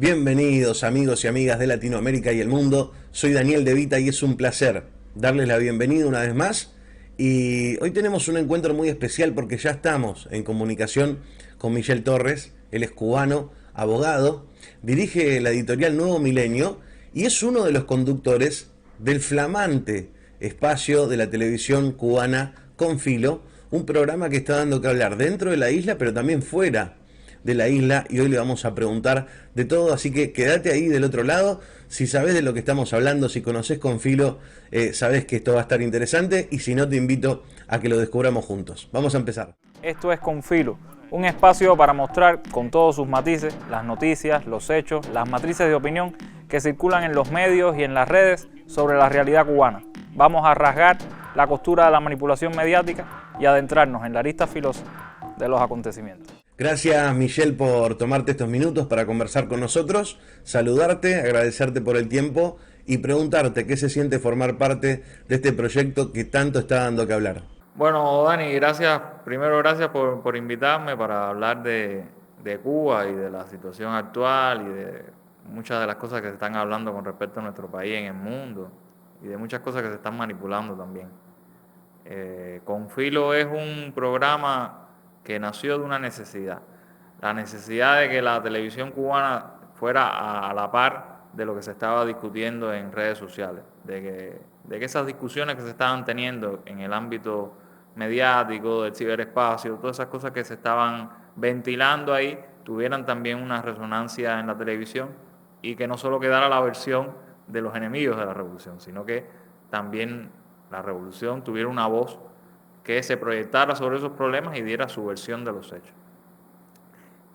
Bienvenidos amigos y amigas de Latinoamérica y el mundo, soy Daniel De Vita y es un placer darles la bienvenida una vez más. Y hoy tenemos un encuentro muy especial porque ya estamos en comunicación con Michel Torres. Él es cubano, abogado, dirige la editorial Nuevo Milenio y es uno de los conductores del flamante espacio de la televisión cubana Confilo, un programa que está dando que hablar dentro de la isla pero también fuera de la isla, y hoy le vamos a preguntar de todo, así que quédate ahí del otro lado. Si sabes de lo que estamos hablando, si conoces Confilo, sabes que esto va a estar interesante, y si no, te invito a que lo descubramos juntos. Vamos a empezar. Esto es Confilo, un espacio para mostrar con todos sus matices las noticias, los hechos, las matrices de opinión que circulan en los medios y en las redes sobre la realidad cubana. Vamos a rasgar la costura de la manipulación mediática y adentrarnos en la arista filosa de los acontecimientos. Gracias, Michelle, por tomarte estos minutos para conversar con nosotros, saludarte, agradecerte por el tiempo y preguntarte qué se siente formar parte de este proyecto que tanto está dando que hablar. Bueno, Dani, gracias. Primero, gracias por invitarme para hablar de Cuba y de la situación actual y de muchas de las cosas que se están hablando con respecto a nuestro país en el mundo y de muchas cosas que se están manipulando también. Confilo es un programa que nació de una necesidad, la necesidad de que la televisión cubana fuera a la par de lo que se estaba discutiendo en redes sociales, de que esas discusiones que se estaban teniendo en el ámbito mediático, del ciberespacio, todas esas cosas que se estaban ventilando ahí, tuvieran también una resonancia en la televisión y que no solo quedara la versión de los enemigos de la revolución, sino que también la revolución tuviera una voz que se proyectara sobre esos problemas y diera su versión de los hechos.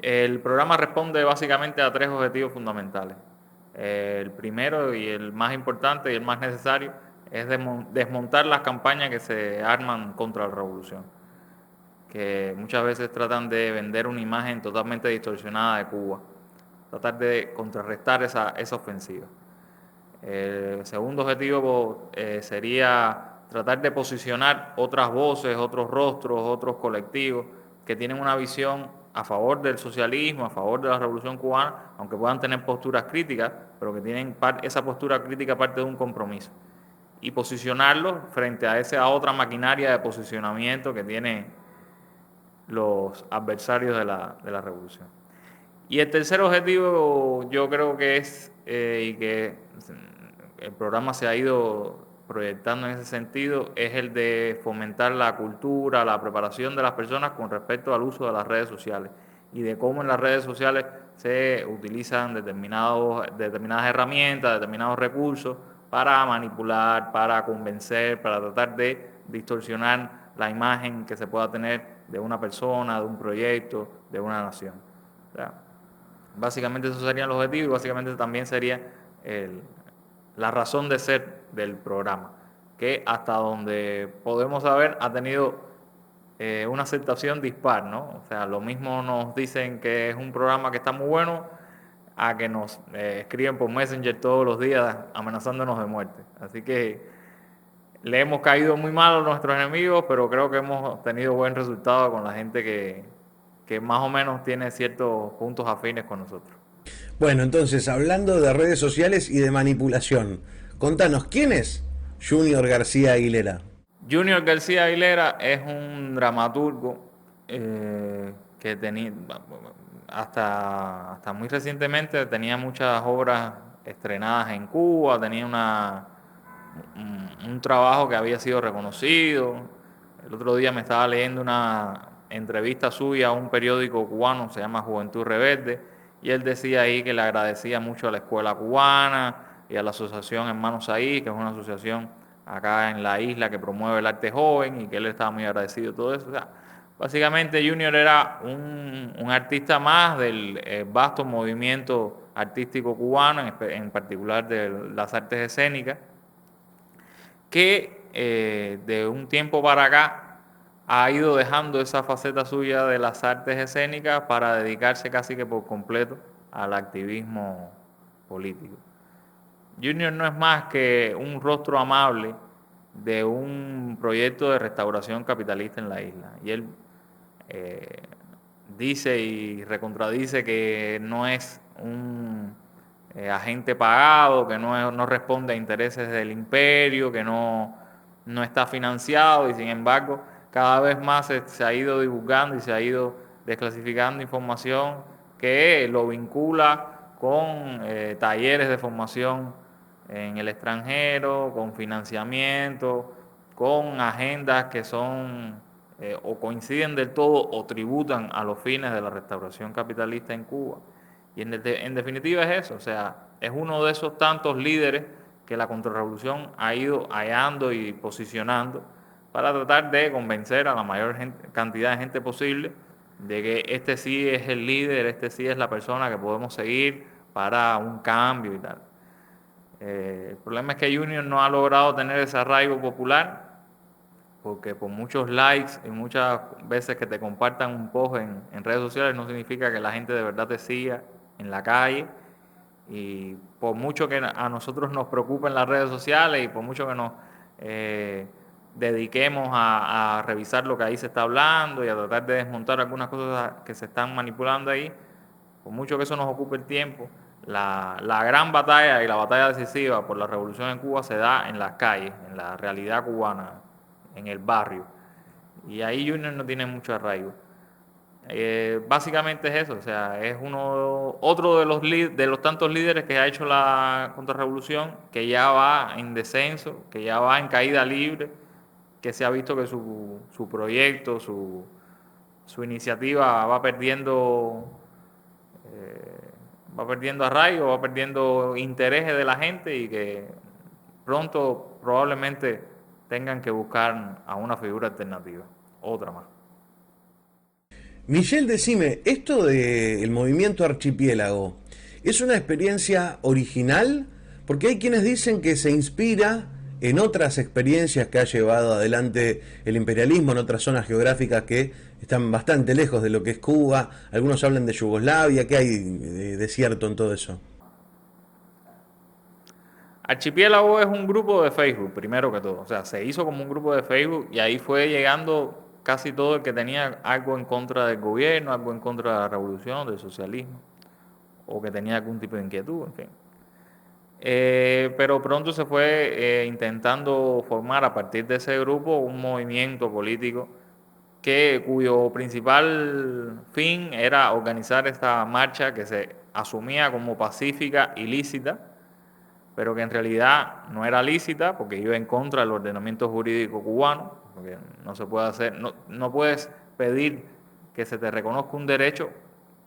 El programa responde básicamente a tres objetivos fundamentales. El primero y el más importante y el más necesario es desmontar las campañas que se arman contra la revolución, que muchas veces tratan de vender una imagen totalmente distorsionada de Cuba, tratar de contrarrestar esa ofensiva. El segundo objetivo sería tratar de posicionar otras voces, otros rostros, otros colectivos que tienen una visión a favor del socialismo, a favor de la revolución cubana, aunque puedan tener posturas críticas, pero que tienen esa postura crítica parte de un compromiso. Y posicionarlos frente a otra maquinaria de posicionamiento que tienen los adversarios de la revolución. Y el tercer objetivo yo creo que es, y que el programa se ha ido proyectando en ese sentido, es el de fomentar la cultura, la preparación de las personas con respecto al uso de las redes sociales y de cómo en las redes sociales se utilizan determinadas herramientas, determinados recursos para manipular, para convencer, para tratar de distorsionar la imagen que se pueda tener de una persona, de un proyecto, de una nación. O sea, básicamente eso sería el objetivo y básicamente también sería la razón de ser del programa, que hasta donde podemos saber ha tenido una aceptación dispar, ¿no? O sea, lo mismo nos dicen que es un programa que está muy bueno a que nos escriben por Messenger todos los días amenazándonos de muerte. Así que le hemos caído muy mal a nuestros enemigos, pero creo que hemos tenido buen resultado con la gente que más o menos tiene ciertos puntos afines con nosotros. Bueno, entonces, hablando de redes sociales y de manipulación, contanos, ¿quién es Junior García Aguilera? Junior García Aguilera es un dramaturgo que tenía, hasta muy recientemente tenía muchas obras estrenadas en Cuba, tenía un trabajo que había sido reconocido. El otro día me estaba leyendo una entrevista suya a un periódico cubano, se llama Juventud Rebelde, y él decía ahí que le agradecía mucho a la escuela cubana y a la asociación Hermanos Ahí, que es una asociación acá en la isla que promueve el arte joven y que él estaba muy agradecido de todo eso. O sea, básicamente Junior era un artista más del vasto movimiento artístico cubano, en particular de las artes escénicas, que de un tiempo para acá ha ido dejando esa faceta suya de las artes escénicas para dedicarse casi que por completo al activismo político. Junior no es más que un rostro amable de un proyecto de restauración capitalista en la isla. Y él eh, dice y recontradice que no es agente pagado, que no responde a intereses del imperio, que no está financiado, y sin embargo cada vez más se ha ido divulgando y se ha ido desclasificando información que lo vincula con talleres de formación en el extranjero, con financiamiento, con agendas que son o coinciden del todo o tributan a los fines de la restauración capitalista en Cuba. Y en definitiva es eso, o sea, es uno de esos tantos líderes que la contrarrevolución ha ido hallando y posicionando para tratar de convencer a la mayor cantidad de gente posible de que este sí es el líder, este sí es la persona que podemos seguir para un cambio y tal. El problema es que Junior no ha logrado tener ese arraigo popular, porque por muchos likes y muchas veces que te compartan un post en redes sociales no significa que la gente de verdad te siga en la calle. Y por mucho que a nosotros nos preocupen las redes sociales y por mucho que nos dediquemos a revisar lo que ahí se está hablando y a tratar de desmontar algunas cosas que se están manipulando ahí, por mucho que eso nos ocupe el tiempo, la gran batalla y la batalla decisiva por la revolución en Cuba se da en las calles, en la realidad cubana, en el barrio. Y ahí Junior no tiene mucho arraigo. Básicamente es eso, o sea, es otro de los tantos líderes que ha hecho la contrarrevolución, que ya va en descenso, que ya va en caída libre, que se ha visto que su proyecto, su iniciativa va perdiendo arraigo, va perdiendo interés de la gente y que pronto probablemente tengan que buscar a una figura alternativa, otra más. Michelle, decime, esto del movimiento archipiélago, ¿es una experiencia original? Porque hay quienes dicen que se inspira en otras experiencias que ha llevado adelante el imperialismo en otras zonas geográficas que están bastante lejos de lo que es Cuba. Algunos hablan de Yugoslavia. ¿Qué hay de cierto en todo eso? Archipiélago es un grupo de Facebook, primero que todo. O sea, se hizo como un grupo de Facebook y ahí fue llegando casi todo el que tenía algo en contra del gobierno, algo en contra de la revolución, del socialismo, o que tenía algún tipo de inquietud, en fin. Pero pronto se fue intentando formar a partir de ese grupo un movimiento político cuyo principal fin era organizar esta marcha que se asumía como pacífica y lícita, pero que en realidad no era lícita porque iba en contra del ordenamiento jurídico cubano, porque no se puede hacer, no puedes pedir que se te reconozca un derecho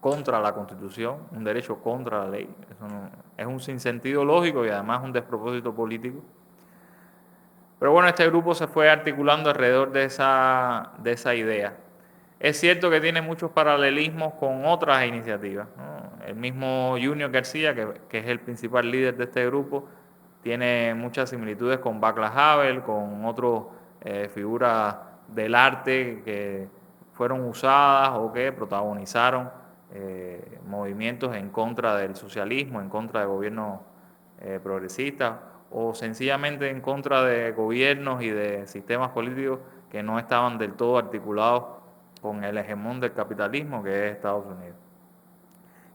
contra la Constitución, un derecho contra la ley. Eso es un sinsentido lógico y además un despropósito político. Pero bueno, este grupo se fue articulando alrededor de esa idea. Es cierto que tiene muchos paralelismos con otras iniciativas, ¿no? El mismo Junior García, que es el principal líder de este grupo, tiene muchas similitudes con Václav Havel, con otras figuras del arte que fueron usadas o que protagonizaron movimientos en contra del socialismo, en contra de gobiernos progresistas o sencillamente en contra de gobiernos y de sistemas políticos que no estaban del todo articulados con el hegemón del capitalismo que es Estados Unidos.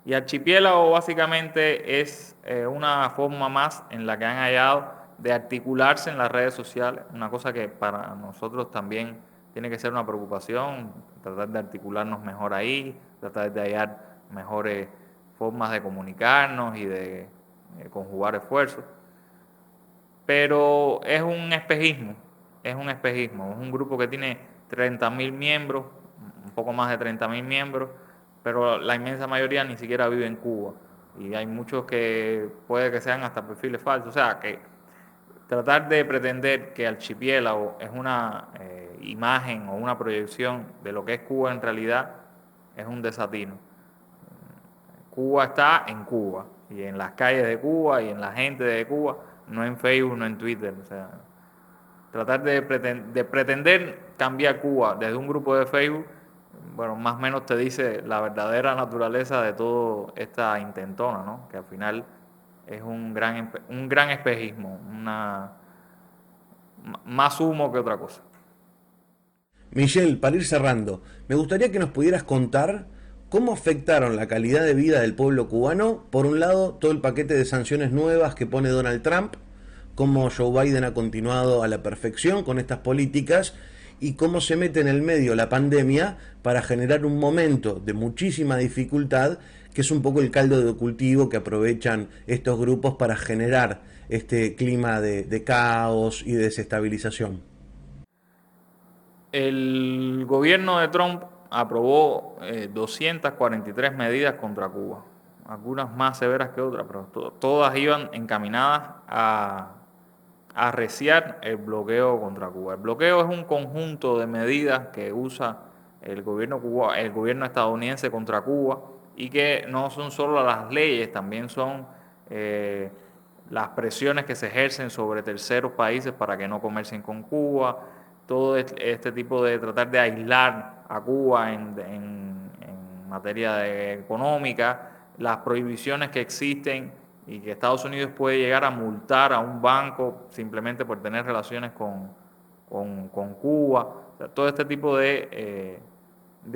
Y archipiélago básicamente es una forma más en la que han hallado de articularse en las redes sociales, una cosa que para nosotros también tiene que ser una preocupación, tratar de articularnos mejor ahí, tratar de hallar mejores formas de comunicarnos y de conjugar esfuerzos. Pero es un espejismo, es un grupo que tiene 30.000 miembros, un poco más de 30.000 miembros, pero la inmensa mayoría ni siquiera vive en Cuba. Y hay muchos que puede que sean hasta perfiles falsos. O sea, que tratar de pretender que Archipiélago es una imagen o una proyección de lo que es Cuba en realidad es un desatino. Cuba está en Cuba, y en las calles de Cuba y en la gente de Cuba, no en Facebook, no en Twitter. O sea, tratar de pretender cambiar Cuba desde un grupo de Facebook, bueno, más o menos te dice la verdadera naturaleza de toda esta intentona, ¿no? Que al final es un gran espejismo, más humo que otra cosa. Michelle, para ir cerrando, me gustaría que nos pudieras contar ¿Cómo afectaron la calidad de vida del pueblo cubano? Por un lado, todo el paquete de sanciones nuevas que pone Donald Trump, cómo Joe Biden ha continuado a la perfección con estas políticas y cómo se mete en el medio la pandemia para generar un momento de muchísima dificultad, que es un poco el caldo de cultivo que aprovechan estos grupos para generar este clima de caos y de desestabilización. El gobierno de Trump aprobó 243 medidas contra Cuba, algunas más severas que otras, pero todas iban encaminadas a arreciar el bloqueo contra Cuba. El bloqueo es un conjunto de medidas que usa el gobierno estadounidense contra Cuba, y que no son solo las leyes, también son eh, las presiones que se ejercen sobre terceros países para que no comercien con Cuba, todo este tipo de tratar de aislar a Cuba en materia económica, las prohibiciones que existen y que Estados Unidos puede llegar a multar a un banco simplemente por tener relaciones con Cuba. O sea, todo este tipo de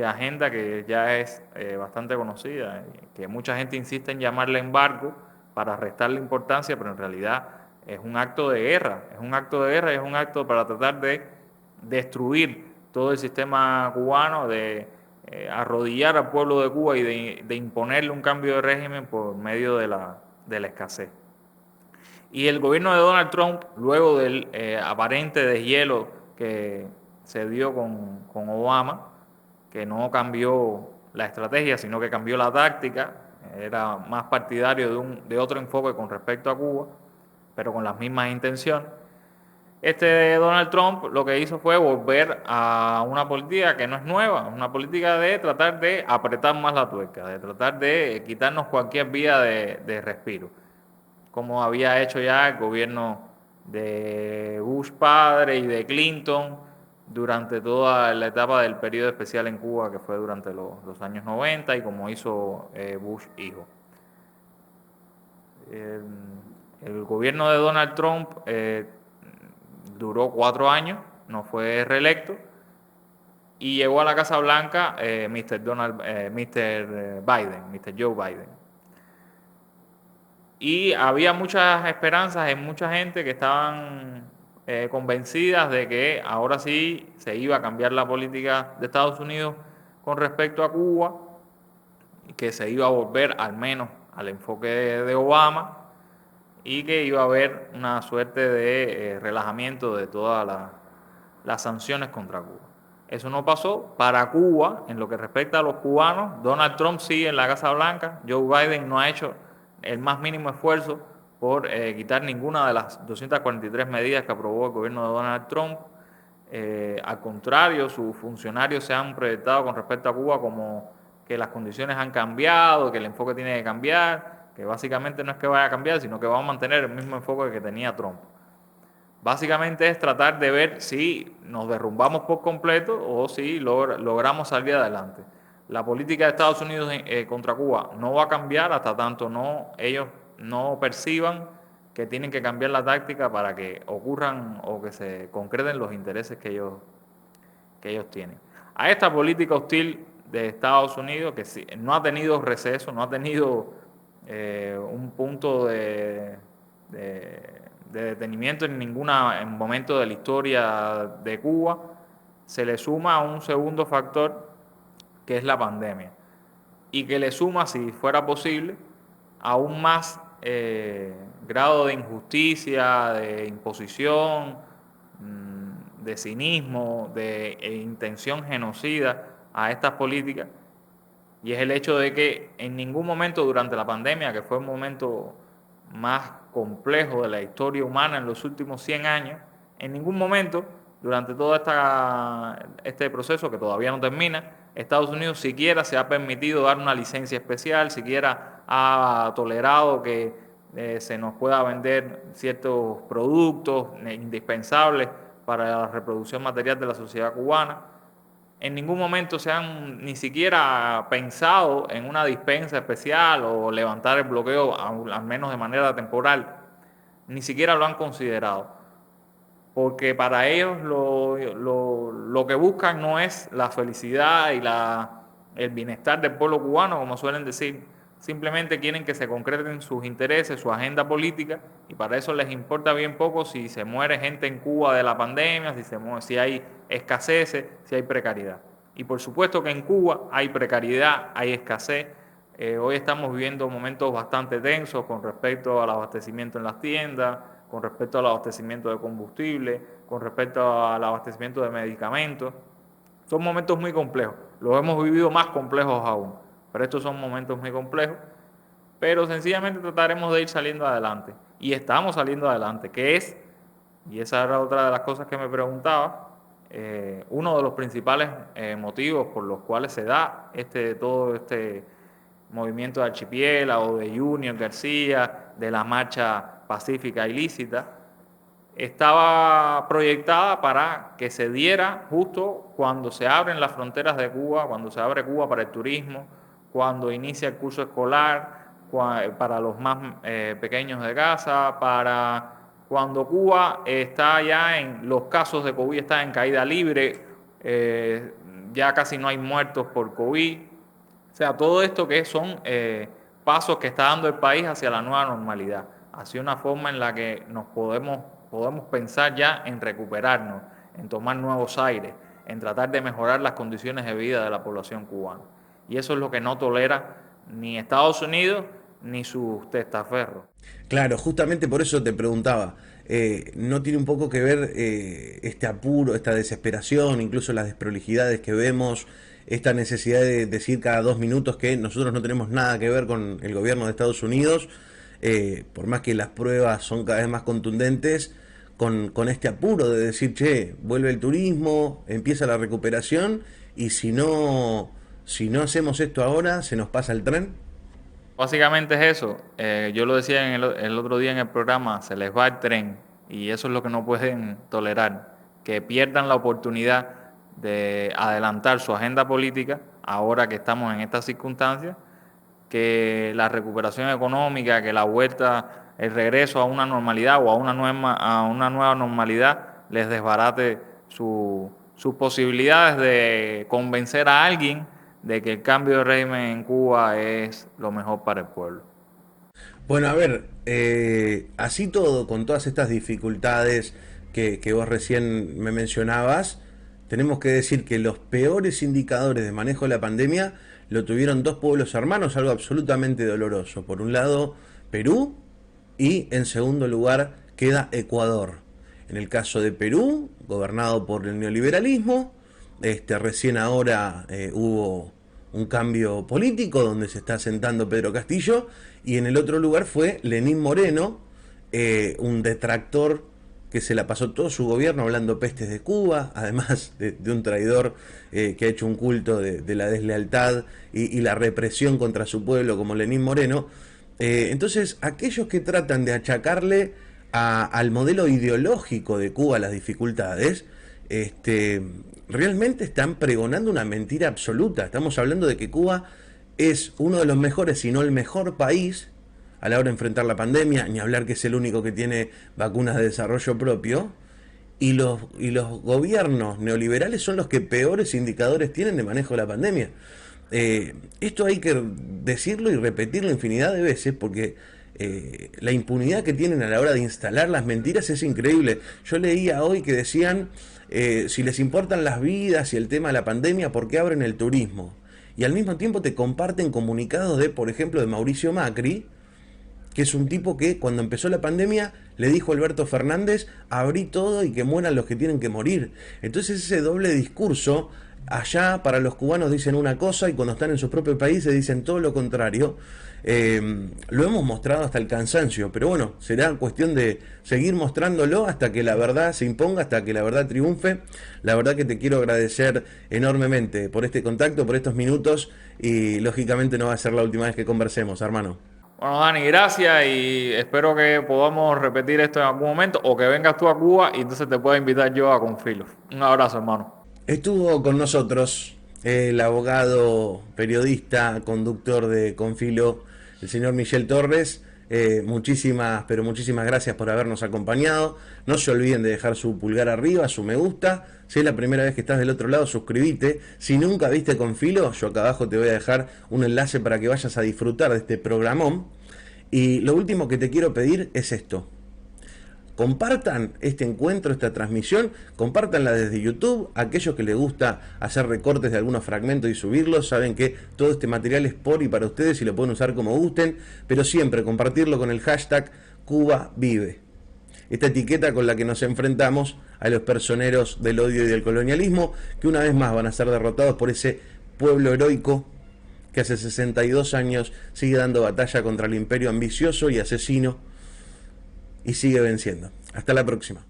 agenda que ya es bastante conocida, que mucha gente insiste en llamarle embargo para restarle importancia, pero en realidad es un acto de guerra, es un acto de guerra y es un acto para tratar de destruir todo el sistema cubano, de arrodillar al pueblo de Cuba y de imponerle un cambio de régimen por medio de la escasez. Y el gobierno de Donald Trump, luego del aparente deshielo que se dio con Obama, que no cambió la estrategia, sino que cambió la táctica, era más partidario de otro enfoque con respecto a Cuba, pero con las mismas intenciones. Donald Trump lo que hizo fue volver a una política que no es nueva, una política de tratar de apretar más la tuerca, de tratar de quitarnos cualquier vía de respiro, como había hecho ya el gobierno de Bush padre y de Clinton durante toda la etapa del periodo especial en Cuba, que fue durante los años 90, y como hizo Bush hijo. El, el gobierno de Donald Trump duró 4 años, no fue reelecto, y llegó a la Casa Blanca Mr. Biden, Mr. Joe Biden. Y había muchas esperanzas en mucha gente que estaban convencidas de que ahora sí se iba a cambiar la política de Estados Unidos con respecto a Cuba, y que se iba a volver al menos al enfoque de Obama, y que iba a haber una suerte de relajamiento de todas las sanciones contra Cuba. Eso no pasó. Para Cuba, en lo que respecta a los cubanos, Donald Trump sigue en la Casa Blanca, Joe Biden no ha hecho el más mínimo esfuerzo por quitar ninguna de las 243 medidas que aprobó el gobierno de Donald Trump. Al contrario, sus funcionarios se han proyectado con respecto a Cuba como que las condiciones han cambiado, que el enfoque tiene que cambiar, que básicamente no es que vaya a cambiar, sino que va a mantener el mismo enfoque que tenía Trump. Básicamente es tratar de ver si nos derrumbamos por completo o si logramos salir adelante. La política de Estados Unidos contra Cuba no va a cambiar hasta tanto ellos no perciban que tienen que cambiar la táctica para que ocurran o que se concreten los intereses que ellos tienen. A esta política hostil de Estados Unidos, que no ha tenido receso, no ha tenido un punto de detenimiento en ningún momento de la historia de Cuba, se le suma un segundo factor, que es la pandemia, y que le suma, si fuera posible, aún más grado de injusticia, de imposición, de cinismo, de intención genocida a estas políticas, y es el hecho de que en ningún momento durante la pandemia, que fue un momento más complejo de la historia humana en los últimos 100 años, en ningún momento durante todo este proceso, que todavía no termina, Estados Unidos siquiera se ha permitido dar una licencia especial, siquiera ha tolerado que se nos pueda vender ciertos productos indispensables para la reproducción material de la sociedad cubana. En ningún momento se han ni siquiera pensado en una dispensa especial o levantar el bloqueo, al menos de manera temporal. Ni siquiera lo han considerado. Porque para ellos lo que buscan no es la felicidad y el bienestar del pueblo cubano, como suelen decir. Simplemente quieren que se concreten sus intereses, su agenda política, y para eso les importa bien poco si se muere gente en Cuba de la pandemia, si hay escaseces, si hay precariedad. Y por supuesto que en Cuba hay precariedad, hay escasez. Hoy estamos viviendo momentos bastante tensos con respecto al abastecimiento en las tiendas, con respecto al abastecimiento de combustible, con respecto al abastecimiento de medicamentos. Son momentos muy complejos, los hemos vivido más complejos aún, pero estos son momentos muy complejos, pero sencillamente trataremos de ir saliendo adelante, y estamos saliendo adelante, y esa era otra de las cosas que me preguntaba, uno de los principales motivos por los cuales se da todo este movimiento de Archipiélago, de Junior García, de la marcha pacífica ilícita, estaba proyectada para que se diera justo cuando se abren las fronteras de Cuba, cuando se abre Cuba para el turismo, cuando inicia el curso escolar, para los más pequeños de casa, para cuando Cuba está ya los casos de COVID están en caída libre, ya casi no hay muertos por COVID. O sea, todo esto que son pasos que está dando el país hacia la nueva normalidad, hacia una forma en la que nos podemos pensar ya en recuperarnos, en tomar nuevos aires, en tratar de mejorar las condiciones de vida de la población cubana. Y eso es lo que no tolera ni Estados Unidos ni sus testaferros. Claro, justamente por eso te preguntaba, ¿no tiene un poco que ver este apuro, esta desesperación, incluso las desprolijidades que vemos, esta necesidad de decir cada 2 minutos que nosotros no tenemos nada que ver con el gobierno de Estados Unidos, por más que las pruebas son cada vez más contundentes, con este apuro de decir, che, vuelve el turismo, empieza la recuperación, y si no hacemos esto ahora, se nos pasa el tren? Básicamente es eso. Yo lo decía el otro día en el programa, se les va el tren, y eso es lo que no pueden tolerar, que pierdan la oportunidad de adelantar su agenda política ahora que estamos en estas circunstancias, que la recuperación económica, que la vuelta, el regreso a una normalidad o a una nueva normalidad les desbarate sus posibilidades de convencer a alguien de que el cambio de régimen en Cuba es lo mejor para el pueblo. Bueno, a ver, así todo, con todas estas dificultades que vos recién me mencionabas, tenemos que decir que los peores indicadores de manejo de la pandemia lo tuvieron dos pueblos hermanos, algo absolutamente doloroso. Por un lado, Perú, y en segundo lugar queda Ecuador. En el caso de Perú, gobernado por el neoliberalismo, recién ahora hubo un cambio político donde se está sentando Pedro Castillo, y en el otro lugar fue Lenín Moreno, un detractor que se la pasó todo su gobierno hablando pestes de Cuba, además de un traidor que ha hecho un culto de la deslealtad y la represión contra su pueblo como Lenín Moreno. Entonces, aquellos que tratan de achacarle al modelo ideológico de Cuba las dificultades, realmente están pregonando una mentira absoluta. Estamos hablando de que Cuba es uno de los mejores, si no el mejor país a la hora de enfrentar la pandemia, ni hablar que es el único que tiene vacunas de desarrollo propio, y los gobiernos neoliberales son los que peores indicadores tienen de manejo de la pandemia. Esto hay que decirlo y repetirlo infinidad de veces, porque la impunidad que tienen a la hora de instalar las mentiras es increíble. Yo leía hoy que decían, si les importan las vidas y el tema de la pandemia, ¿por qué abren el turismo? Y al mismo tiempo te comparten comunicados de, por ejemplo, de Mauricio Macri, que es un tipo que cuando empezó la pandemia le dijo a Alberto Fernández, abrí todo y que mueran los que tienen que morir. Entonces ese doble discurso, allá para los cubanos dicen una cosa y cuando están en sus propios países dicen todo lo contrario. Lo hemos mostrado hasta el cansancio, pero bueno, será cuestión de seguir mostrándolo hasta que la verdad se imponga, hasta que la verdad triunfe. La verdad que te quiero agradecer enormemente por este contacto, por estos minutos, y lógicamente no va a ser la última vez que conversemos, hermano. Bueno, Dani, gracias, y espero que podamos repetir esto en algún momento, o que vengas tú a Cuba y entonces te pueda invitar yo a Confilo. Un abrazo, hermano. Estuvo con nosotros el abogado, periodista, conductor de Confilo, el señor Michel Torres. Muchísimas, pero muchísimas gracias por habernos acompañado. No se olviden de dejar su pulgar arriba, su me gusta. Si es la primera vez que estás del otro lado, suscríbete. Si nunca viste Con Filo, yo acá abajo te voy a dejar un enlace para que vayas a disfrutar de este programón. Y lo último que te quiero pedir es esto. Compartan este encuentro, esta transmisión, compártanla desde YouTube. Aquellos que les gusta hacer recortes de algunos fragmentos y subirlos, saben que todo este material es por y para ustedes y lo pueden usar como gusten, pero siempre compartirlo con el hashtag CubaVive. Esta etiqueta con la que nos enfrentamos a los personeros del odio y del colonialismo, que una vez más van a ser derrotados por ese pueblo heroico que hace 62 años sigue dando batalla contra el imperio ambicioso y asesino y sigue venciendo. Hasta la próxima.